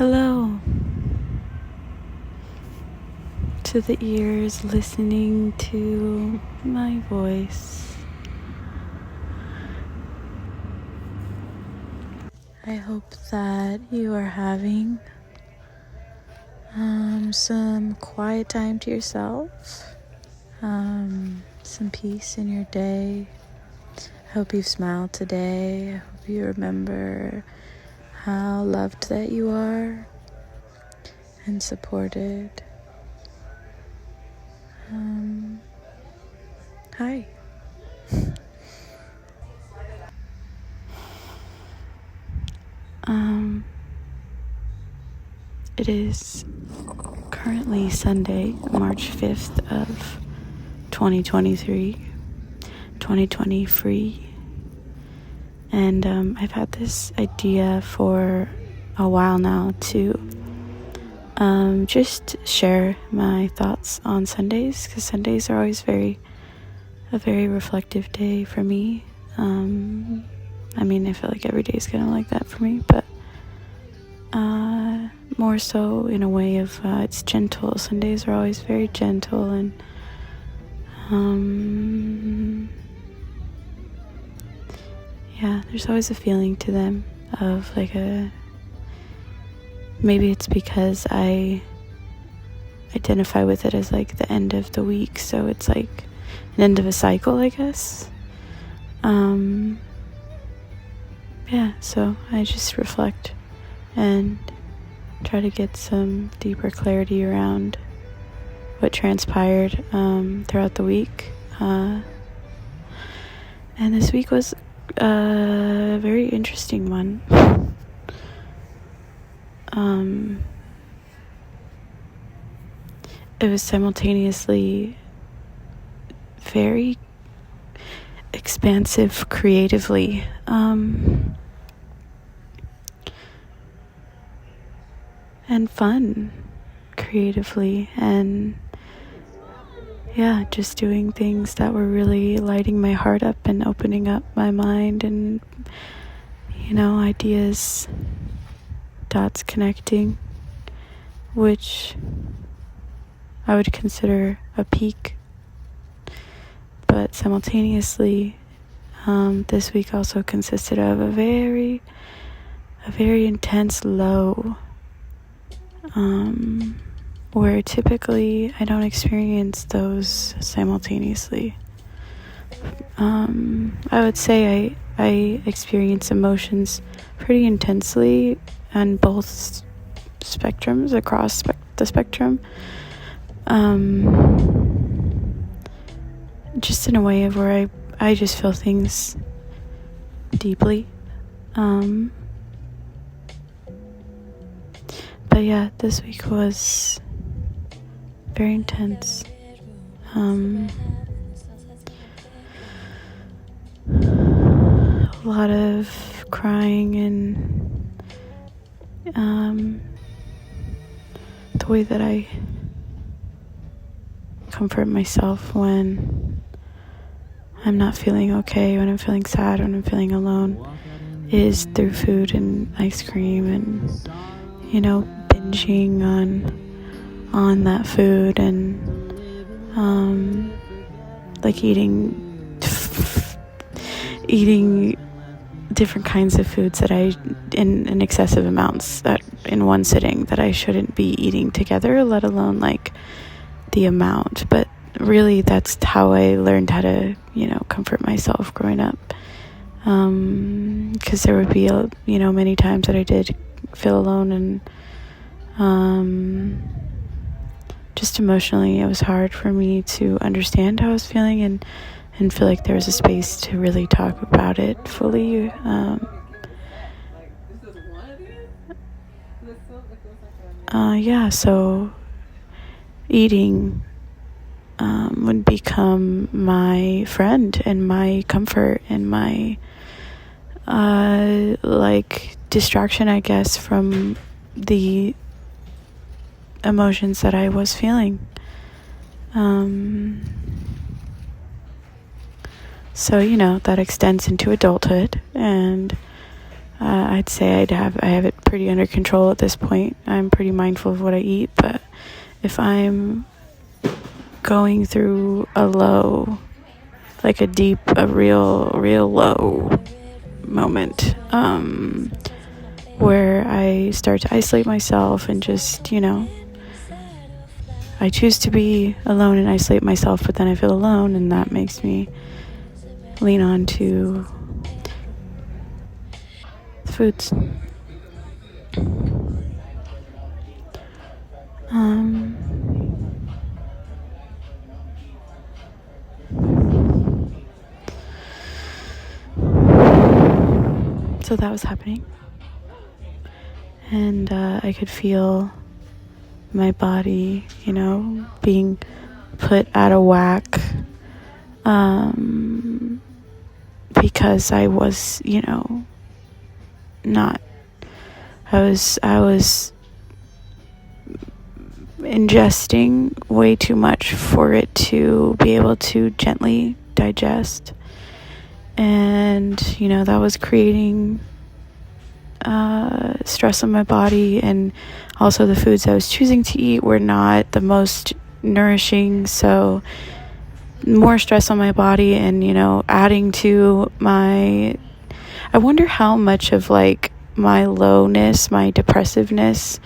Hello to the ears listening to my voice. I hope that you are having some quiet time to yourself, some peace in your day. I hope you've smiled today. I hope you remember how loved that you are and supported. Hi. It is currently Sunday, March 5th of 2023, 2020 free. And I've had this idea for a while now to just share my thoughts on Sundays, because Sundays are always a very reflective day for me. I feel like every day is kind of like that for me, but more so in a way of it's gentle. Sundays are always very gentle, and there's always a feeling to them of maybe it's because I identify with it as like the end of the week, so it's like an end of a cycle, I guess. So I just reflect and try to get some deeper clarity around what transpired throughout the week. And this week was a very interesting one. It was simultaneously very expansive creatively. And fun creatively, and just doing things that were really lighting my heart up and opening up my mind, and ideas, dots connecting, which I would consider a peak. But simultaneously, this week also consisted of a very intense low, where typically I don't experience those simultaneously. I would say I experience emotions pretty intensely on both spectrums, across the spectrum. Just in a way of where I just feel things deeply. But this week was very intense. A lot of crying, and the way that I comfort myself when I'm not feeling okay, when I'm feeling sad, when I'm feeling alone, is through food and ice cream, and binging on that food, and eating different kinds of foods that I in excessive amounts, that in one sitting, that I shouldn't be eating together, let alone like the amount. But really, that's how I learned how to comfort myself growing up, because there would be many times that I did feel alone, and just emotionally it was hard for me to understand how I was feeling, and feel like there was a space to really talk about it fully. So eating would become my friend and my comfort and my distraction, I guess, from the emotions that I was feeling. So that extends into adulthood, and I'd say I have it pretty under control at this point. I'm pretty mindful of what I eat, but if I'm going through a low, like a real low moment, where I start to isolate myself and just, I choose to be alone and isolate myself, but then I feel alone, and that makes me lean on to foods. So that was happening, and I could feel my body, being put out of whack, because I was, not, I was ingesting way too much for it to be able to gently digest, and, that was creating stress on my body, and also the foods I was choosing to eat were not the most nourishing, so more stress on my body, and adding to I wonder how much of like my lowness, my depressiveness,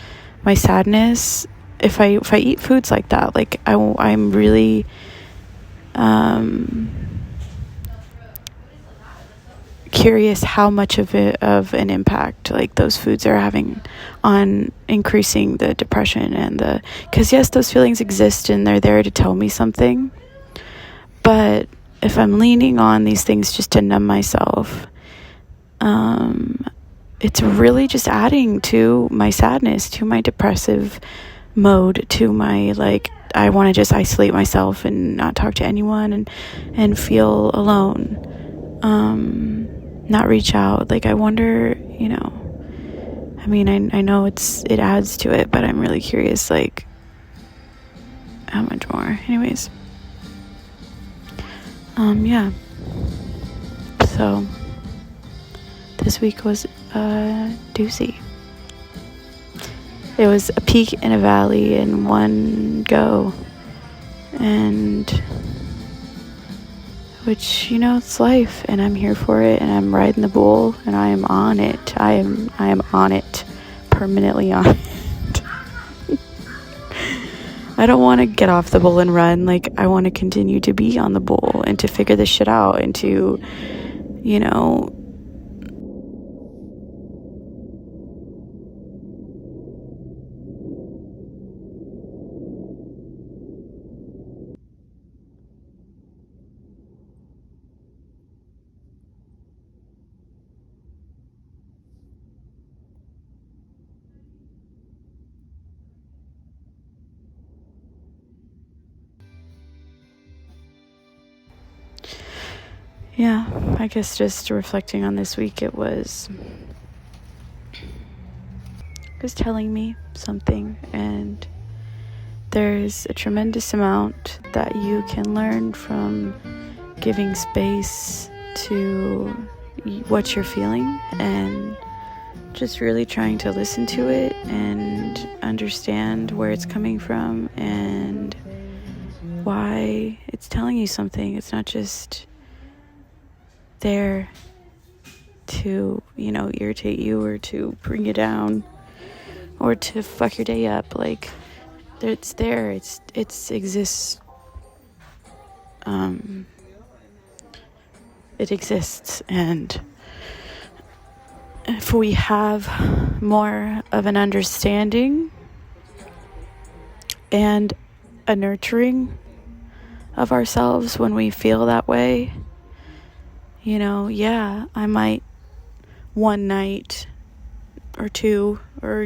my sadness, if I eat foods like that, like I'm really curious how much of an impact like those foods are having on increasing the depression and because yes, those feelings exist and they're there to tell me something, but if I'm leaning on these things just to numb myself, it's really just adding to my sadness, to my depressive mode, to my like I want to just isolate myself and not talk to anyone and feel alone, not reach out. Like I wonder, I mean, I know it adds to it, but I'm really curious, like how much more. Anyways, yeah. So this week was doozy. It was a peak and a valley in one go, and which, it's life, and I'm here for it, and I'm riding the bull, and I am on it. I am on it, permanently on it. I don't want to get off the bull and run. Like, I want to continue to be on the bull and to figure this shit out and to, yeah, I guess just reflecting on this week, it was telling me something, and there's a tremendous amount that you can learn from giving space to what you're feeling and just really trying to listen to it and understand where it's coming from and why it's telling you something. It's not just there to, irritate you or to bring you down or to fuck your day up. Like, it's there. It exists. It exists, and if we have more of an understanding and a nurturing of ourselves when we feel that way, I might one night or two, or,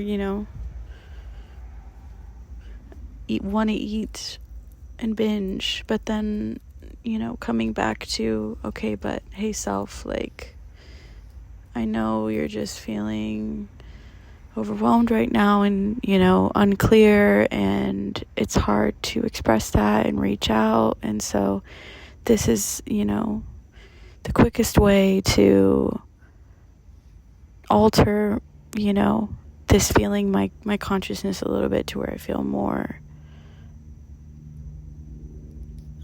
eat and binge, but then, coming back to, okay, but hey, self, like, I know you're just feeling overwhelmed right now and, unclear, and it's hard to express that and reach out. And so this is, the quickest way to alter, this feeling, my consciousness a little bit to where I feel more,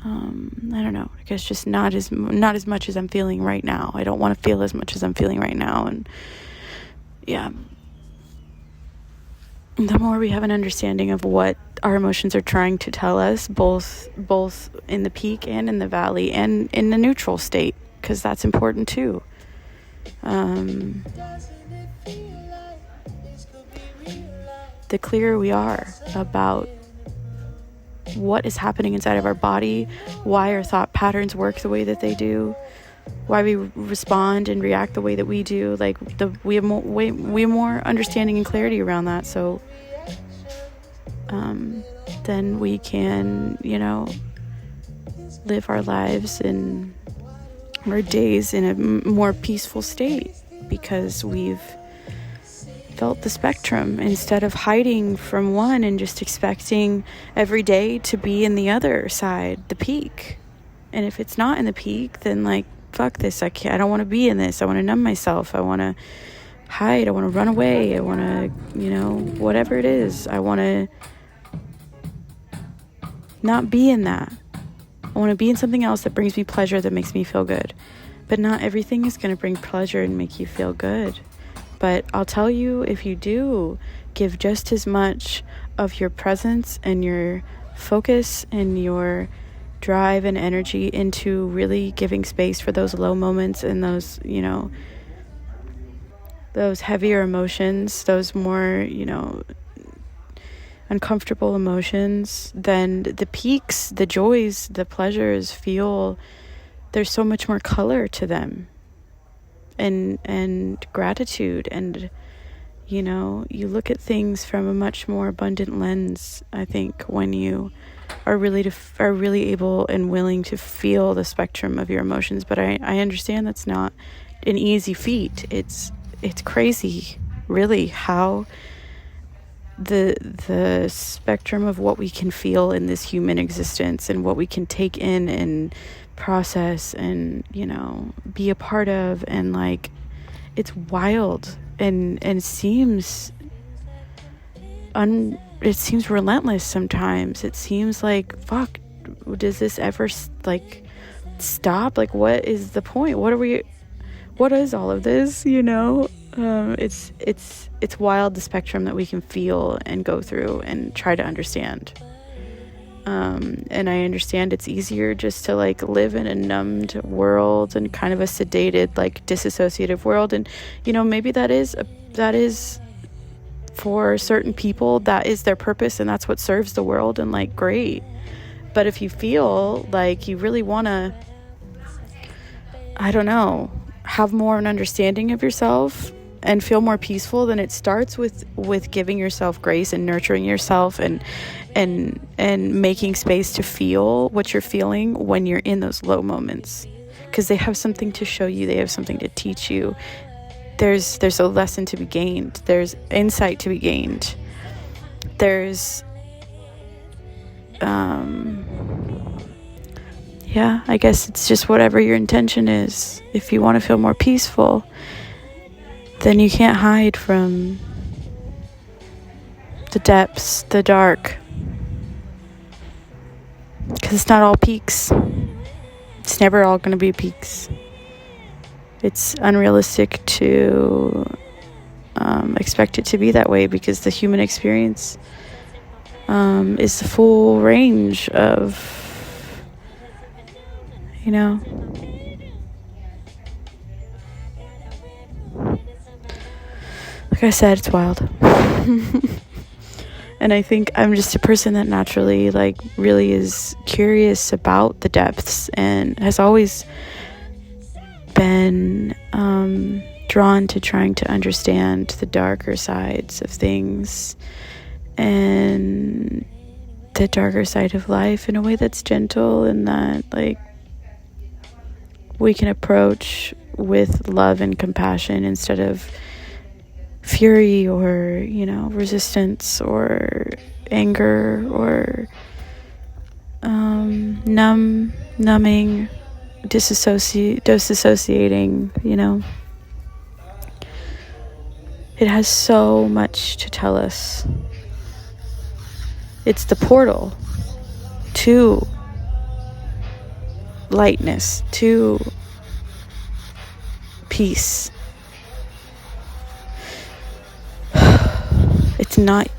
I don't know, I guess just not as much as I'm feeling right now. I don't want to feel as much as I'm feeling right now. And yeah, the more we have an understanding of what our emotions are trying to tell us, both in the peak and in the valley and in the neutral state, because that's important too. The clearer we are about what is happening inside of our body, why our thought patterns work the way that they do, why we respond and react the way that we do, like we have more understanding and clarity around that. So then we can, live our lives and our days in a more peaceful state, because we've felt the spectrum instead of hiding from one and just expecting every day to be in the other side, the peak. And if it's not in the peak, then like, fuck this, I don't want to be in this. I want to numb myself. I want to hide. I want to run away. I want to, whatever it is, I want to not be in that. I want to be in something else that brings me pleasure, that makes me feel good. But not everything is going to bring pleasure and make you feel good. But I'll tell you, if you do give just as much of your presence and your focus and your drive and energy into really giving space for those low moments and those, those heavier emotions, those more, uncomfortable emotions, then the peaks, the joys, the pleasures there's so much more color to them. And gratitude, and you look at things from a much more abundant lens, I think, when you are really able and willing to feel the spectrum of your emotions. But I understand that's not an easy feat. It's crazy, really, how the spectrum of what we can feel in this human existence and what we can take in and process and be a part of, and like, it's wild and it seems relentless sometimes. It seems like, fuck, does this ever stop? Like, what is the point? What is all of this? It's wild, the spectrum that we can feel and go through and try to understand. And I understand it's easier just to like live in a numbed world and kind of a sedated, like disassociative world. And, maybe that is for certain people, that is their purpose and that's what serves the world, and like, great. But if you feel like you really want to, I don't know, have more an understanding of yourself and feel more peaceful, then it starts with giving yourself grace and nurturing yourself and making space to feel what you're feeling when you're in those low moments, because they have something to show you, they have something to teach you. There's a lesson to be gained, there's insight to be gained, there's I guess it's just whatever your intention is. If you want to feel more peaceful, then you can't hide from the depths, the dark, because it's not all peaks. It's never all going to be peaks. It's unrealistic to expect it to be that way, because the human experience is the full range of, like I said, it's wild. And I think I'm just a person that naturally, like, really is curious about the depths and has always been drawn to trying to understand the darker sides of things and the darker side of life in a way that's gentle, and that, like, we can approach with love and compassion instead of fury or, resistance or anger or numbing, disassociating, It has so much to tell us. It's the portal to lightness, to peace.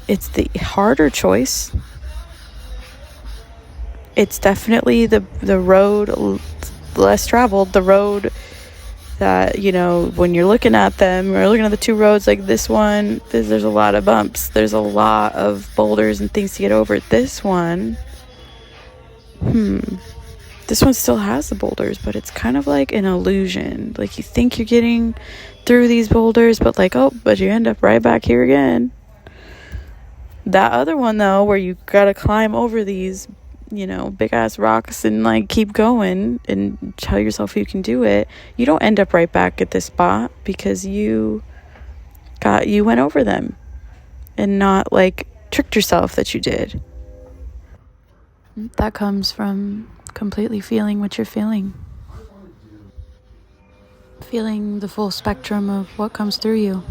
It's the harder choice. It's definitely the road less traveled, the road that, you know, when you're looking at them, or looking at the two roads, like this one, there's a lot of bumps, there's a lot of boulders and things to get over. This one still has the boulders, but it's kind of like an illusion. Like, you think you're getting through these boulders, but you end up right back here again. That other one, though, where you gotta climb over these, you know, big ass rocks and like keep going and tell yourself you can do it, you don't end up right back at this spot because you went over them and not like tricked yourself that you did. That comes from completely feeling what you're feeling the full spectrum of what comes through you.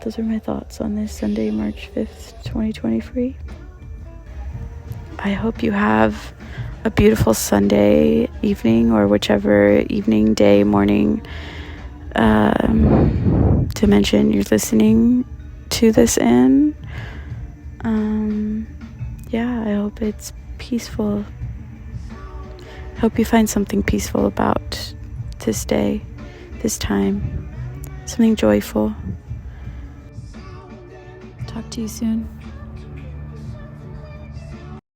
Those are my thoughts on this Sunday, March 5th, 2023. I hope you have a beautiful Sunday evening, or whichever evening, day, morning dimension you're listening to this in. I hope it's peaceful. I hope you find something peaceful about this day, this time, something joyful. Talk to you soon.